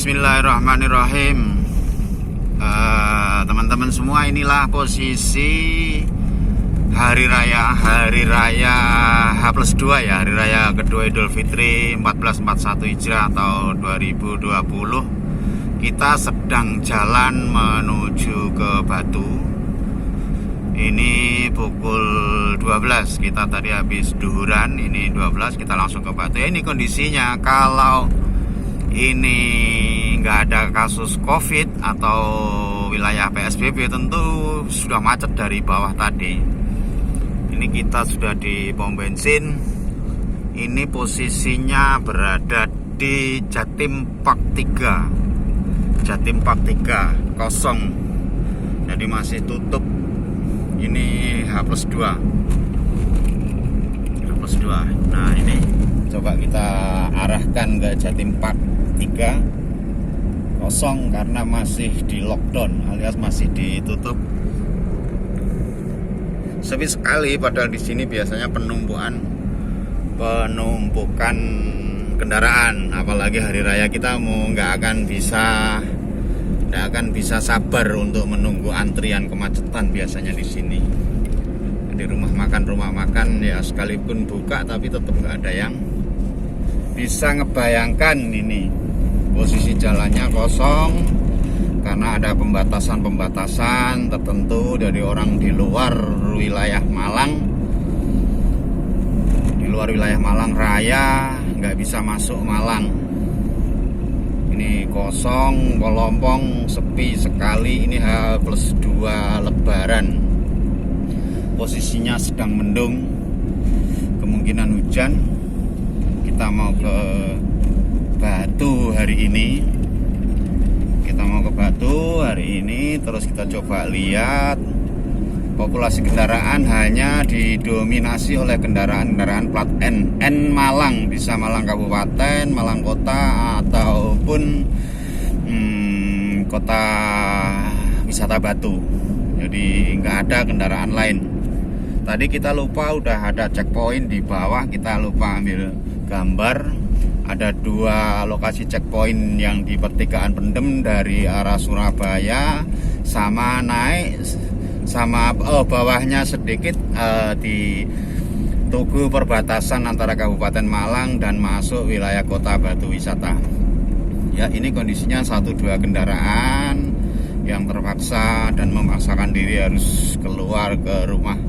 Bismillahirrahmanirrahim. Teman-teman semua, inilah posisi hari raya H+2 ya, hari raya kedua Idul Fitri 1441 Hijrah atau 2020. Kita sedang jalan menuju ke Batu. Ini pukul 12, kita tadi habis duhuran, ini 12 kita langsung ke Batu. Ini kondisinya, kalau ini nggak ada kasus COVID atau wilayah PSBB tentu sudah macet dari bawah tadi. Ini kita sudah di pom bensin. Ini posisinya berada di Jatim Park 3. Jatim Park 3 kosong. Jadi masih tutup. Ini H+2. H+2. Nah, ini coba kita arahkan ke Jatim Park 3. Kosong karena masih di lockdown alias masih ditutup. Sepi sekali, padahal di sini biasanya penumpukan kendaraan. Apalagi hari raya, kita nggak akan bisa sabar untuk menunggu antrian, kemacetan biasanya di sini. Di rumah makan ya sekalipun buka tapi tetap nggak ada yang bisa ngebayangkan. Ini posisi jalannya kosong karena ada pembatasan tertentu dari orang di luar wilayah Malang. Di luar wilayah Malang Raya nggak bisa masuk Malang. Ini kosong, kolompong, sepi sekali. Ini H+2 Lebaran. Posisinya sedang mendung, kemungkinan hujan. Kita mau ke Batu hari ini. Terus kita coba lihat populasi kendaraan hanya didominasi oleh kendaraan plat N Malang, bisa Malang Kabupaten, Malang Kota, ataupun kota wisata Batu. Jadi nggak ada kendaraan lain. Tadi kita lupa, udah ada checkpoint di bawah, kita lupa ambil gambar. Ada 2 lokasi checkpoint yang di pertigaan Pendem dari arah Surabaya, sama naik sama bawahnya sedikit di Tugu perbatasan antara Kabupaten Malang dan masuk wilayah kota Batu wisata. Ya, ini kondisinya 1-2 kendaraan yang terpaksa dan memaksakan diri harus keluar ke rumah,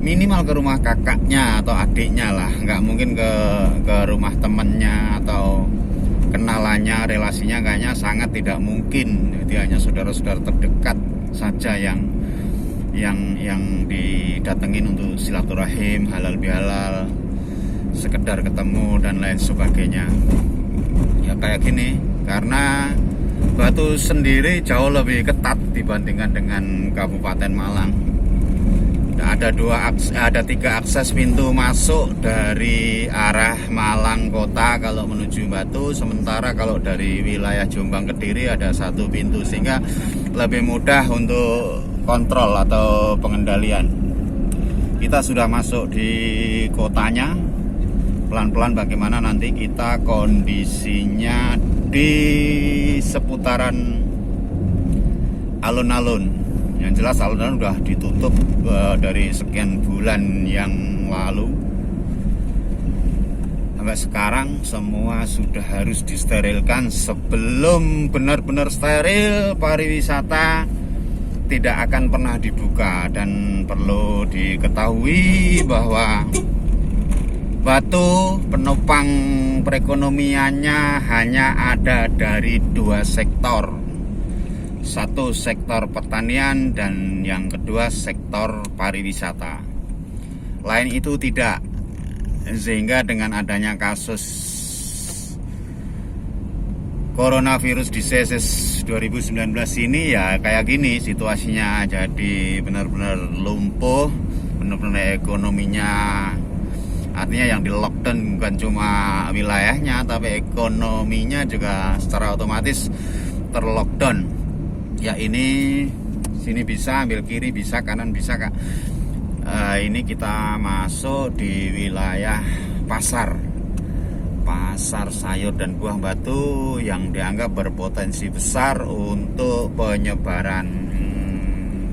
minimal ke rumah kakaknya atau adiknya lah, nggak mungkin ke rumah temennya atau kenalannya, relasinya kayaknya sangat tidak mungkin. Jadi hanya saudara-saudara terdekat saja yang didatengin untuk silaturahim, halal bihalal, sekedar ketemu dan lain sebagainya. Ya kayak gini, karena Batu sendiri jauh lebih ketat dibandingkan dengan Kabupaten Malang. Ada 3 akses pintu masuk dari arah Malang Kota kalau menuju Batu, sementara kalau dari wilayah Jombang Kediri ada 1 pintu, sehingga lebih mudah untuk kontrol atau pengendalian. Kita sudah masuk di kotanya. Pelan-pelan bagaimana nanti kita kondisinya di seputaran alun-alun. Yang jelas alun-alun sudah ditutup dari sekian bulan yang lalu. Sampai sekarang semua sudah harus disterilkan. Sebelum benar-benar steril, pariwisata tidak akan pernah dibuka. Dan perlu diketahui bahwa Batu penopang perekonomiannya hanya ada dari 2 sektor. 1 sektor pertanian dan yang kedua sektor pariwisata. Lain itu tidak. Sehingga dengan adanya kasus coronavirus disease 2019 ini ya kayak gini situasinya. Jadi benar-benar lumpuh, benar-benar ekonominya. Artinya yang di lockdown bukan cuma wilayahnya, tapi ekonominya juga secara otomatis terlockdown. Ya, ini sini bisa, ambil kiri bisa, kanan bisa, Kak. Ini kita masuk di wilayah pasar pasar sayur dan buah Batu yang dianggap berpotensi besar untuk penyebaran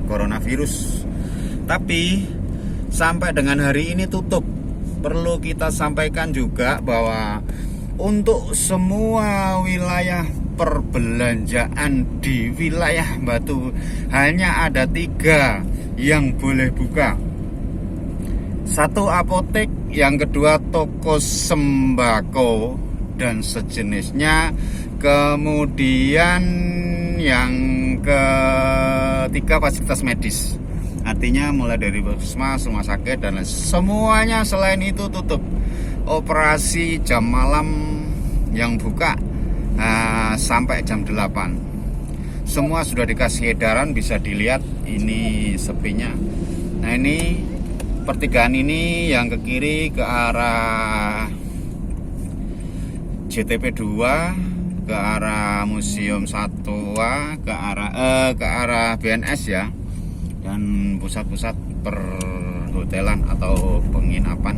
coronavirus. Tapi sampai dengan hari ini tutup. Perlu kita sampaikan juga bahwa untuk semua wilayah perbelanjaan di wilayah Batu hanya ada 3 yang boleh buka. 1 apotek, yang kedua toko sembako dan sejenisnya, kemudian yang ketiga fasilitas medis. Artinya mulai dari puskesmas, rumah sakit dan semuanya selain itu tutup. Operasi jam malam yang buka sampai jam 8. Semua sudah dikasih edaran, bisa dilihat ini sepinya. Nah, ini pertigaan ini yang ke kiri ke arah JTP 2, ke arah Museum Satwa, ke arah BNS ya, dan pusat-pusat perhotelan atau penginapan.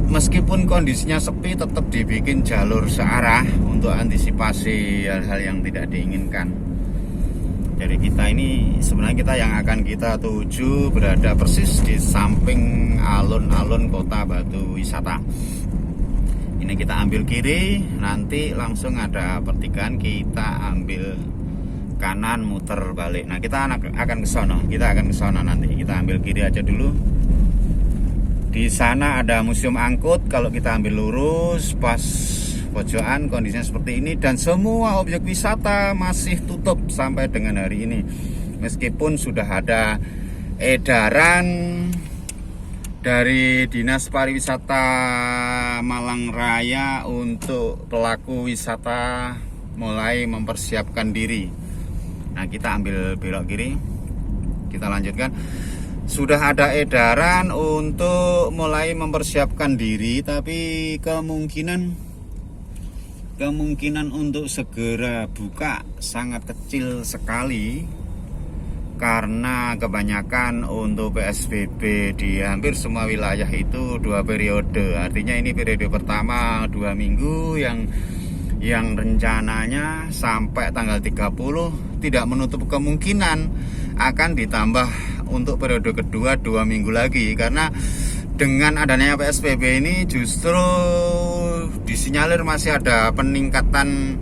Meskipun kondisinya sepi, tetap dibikin jalur searah untuk antisipasi hal-hal yang tidak diinginkan. Jadi kita ini sebenarnya kita yang akan kita tuju berada persis di samping alun-alun kota Batu wisata. Ini kita ambil kiri, nanti langsung ada pertigaan, kita ambil kanan, muter balik. Nah, kita akan ke sono. Kita akan ke sono nanti. Kita ambil kiri aja dulu. Di sana ada museum angkut. Kalau kita ambil lurus pas pojokan kondisinya seperti ini, dan semua objek wisata masih tutup sampai dengan hari ini. Meskipun sudah ada edaran dari Dinas Pariwisata Malang Raya untuk pelaku wisata mulai mempersiapkan diri. Nah, kita ambil belok kiri, kita lanjutkan. Sudah ada edaran untuk mulai mempersiapkan diri, tapi kemungkinan untuk segera buka sangat kecil sekali, karena kebanyakan untuk PSBB di hampir semua wilayah itu 2 periode. Artinya ini periode pertama 2 minggu yang rencananya sampai tanggal 30, tidak menutup kemungkinan akan ditambah untuk periode kedua 2 minggu lagi, karena dengan adanya PSBB ini justru disinyalir masih ada peningkatan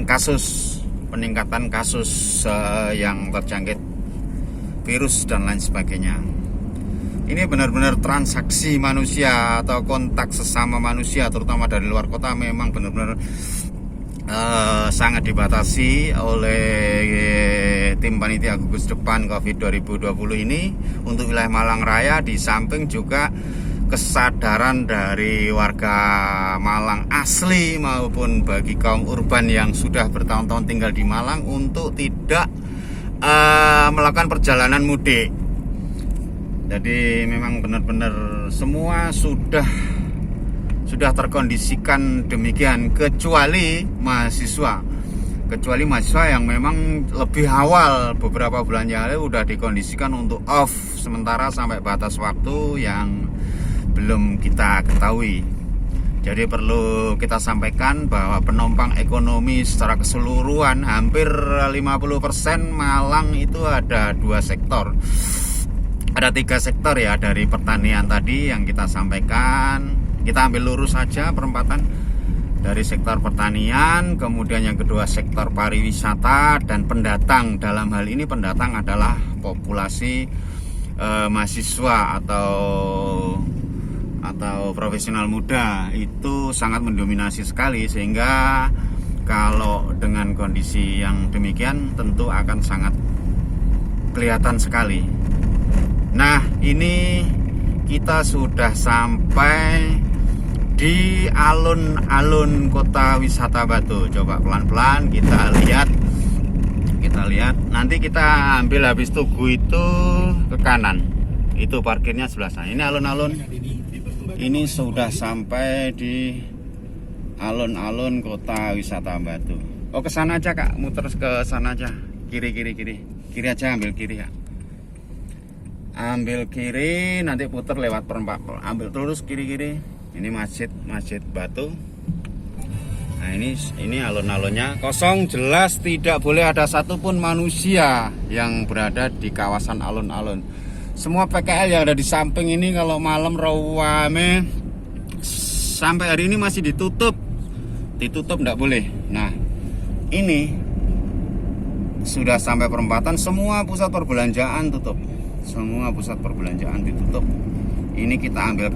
kasus yang terjangkit virus dan lain sebagainya. Ini benar-benar transaksi manusia atau kontak sesama manusia, terutama dari luar kota, memang benar-benar sangat dibatasi oleh tim panitia gugus depan COVID 2020 ini untuk wilayah Malang Raya. Di samping juga kesadaran dari warga Malang asli maupun bagi kaum urban yang sudah bertahun-tahun tinggal di Malang untuk tidak melakukan perjalanan mudik. Jadi memang benar-benar semua sudah terkondisikan demikian, kecuali mahasiswa yang memang lebih awal beberapa bulan yang lalu sudah dikondisikan untuk off sementara sampai batas waktu yang belum kita ketahui. Jadi perlu kita sampaikan bahwa penopang ekonomi secara keseluruhan hampir 50% Malang itu ada 2 sektor. Ada 3 sektor ya, dari pertanian tadi yang kita sampaikan. Kita ambil lurus saja perempatan dari sektor pertanian, kemudian yang kedua sektor pariwisata dan pendatang. Dalam hal ini pendatang adalah populasi mahasiswa atau profesional muda, itu sangat mendominasi sekali, sehingga kalau dengan kondisi yang demikian tentu akan sangat kelihatan sekali. Nah, ini kita sudah sampai di alun-alun kota wisata Batu. Coba pelan-pelan kita lihat. Nanti kita ambil habis Tugu itu ke kanan. Itu parkirnya sebelah sana. Ini alun-alun. Ini sudah sampai di alun-alun kota wisata Batu. Oh, ke sana aja Kak, muter ke sana aja. Kiri. Kiri aja, ambil kiri ya. Ambil kiri, nanti putar lewat perempatan. Ambil terus kiri. Ini masjid batu. Nah ini alun-alunnya kosong, jelas tidak boleh ada satupun manusia yang berada di kawasan alun-alun. Semua PKL yang ada di samping ini kalau malam rawame sampai hari ini masih ditutup tidak boleh. Nah ini sudah sampai perempatan, semua pusat perbelanjaan tutup, semua pusat perbelanjaan ditutup. Ini kita ambil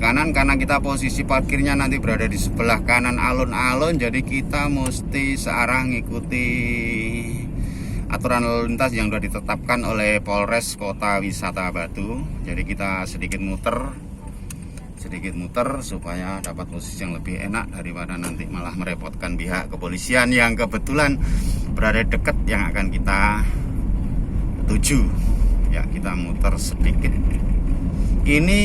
kanan karena kita posisi parkirnya nanti berada di sebelah kanan alun-alun, jadi kita mesti searah ngikuti aturan lalu lintas yang sudah ditetapkan oleh Polres Kota Wisata Batu. Jadi kita sedikit muter supaya dapat posisi yang lebih enak daripada nanti malah merepotkan pihak kepolisian yang kebetulan berada dekat yang akan kita tuju. Ya, kita muter sedikit. Ini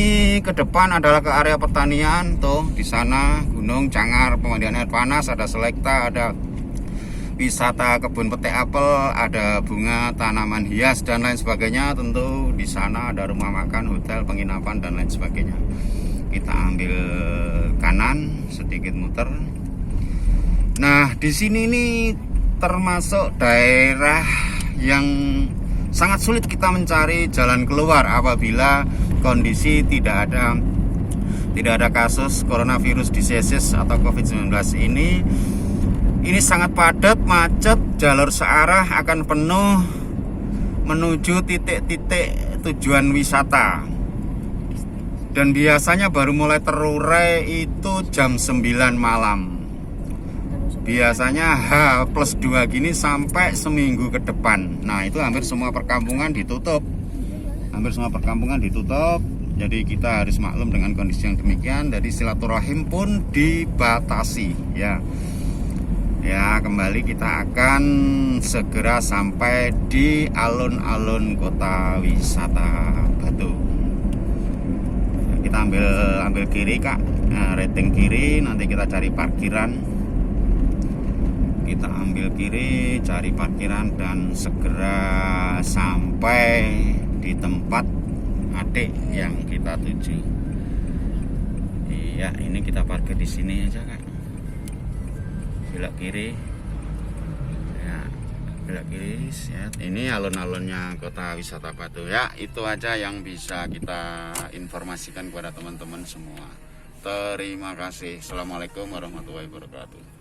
ke depan adalah ke area pertanian, tuh di sana Gunung Cangar, pemandian air panas, ada selekta, ada wisata kebun petik apel, ada bunga, tanaman hias dan lain sebagainya. Tentu di sana ada rumah makan, hotel, penginapan dan lain sebagainya. Kita ambil kanan sedikit muter. Nah, di sini ini termasuk daerah yang sangat sulit kita mencari jalan keluar apabila kondisi tidak ada kasus coronavirus disease atau COVID-19 ini. Ini sangat padat, macet, jalur searah akan penuh menuju titik-titik tujuan wisata. Dan biasanya baru mulai terurai itu jam 9 malam. Biasanya H+2 gini sampai seminggu ke depan. Nah, itu hampir semua perkampungan ditutup. Jadi kita harus maklum dengan kondisi yang demikian. Jadi silaturahim pun dibatasi ya. Ya, kembali kita akan segera sampai di alun-alun Kota Wisata Batu. Kita ambil kiri, Kak. Nah, rating kiri, nanti kita cari parkiran. Kita ambil kiri, cari parkiran dan segera sampai di tempat adik yang kita tuju. Iya, ini kita parkir di sini aja, Kak. Belok kiri. Ya, belok kiri. Ya. Ini alun-alunnya Kota Wisata Batu ya. Itu aja yang bisa kita informasikan kepada teman-teman semua. Terima kasih. Assalamualaikum warahmatullahi wabarakatuh.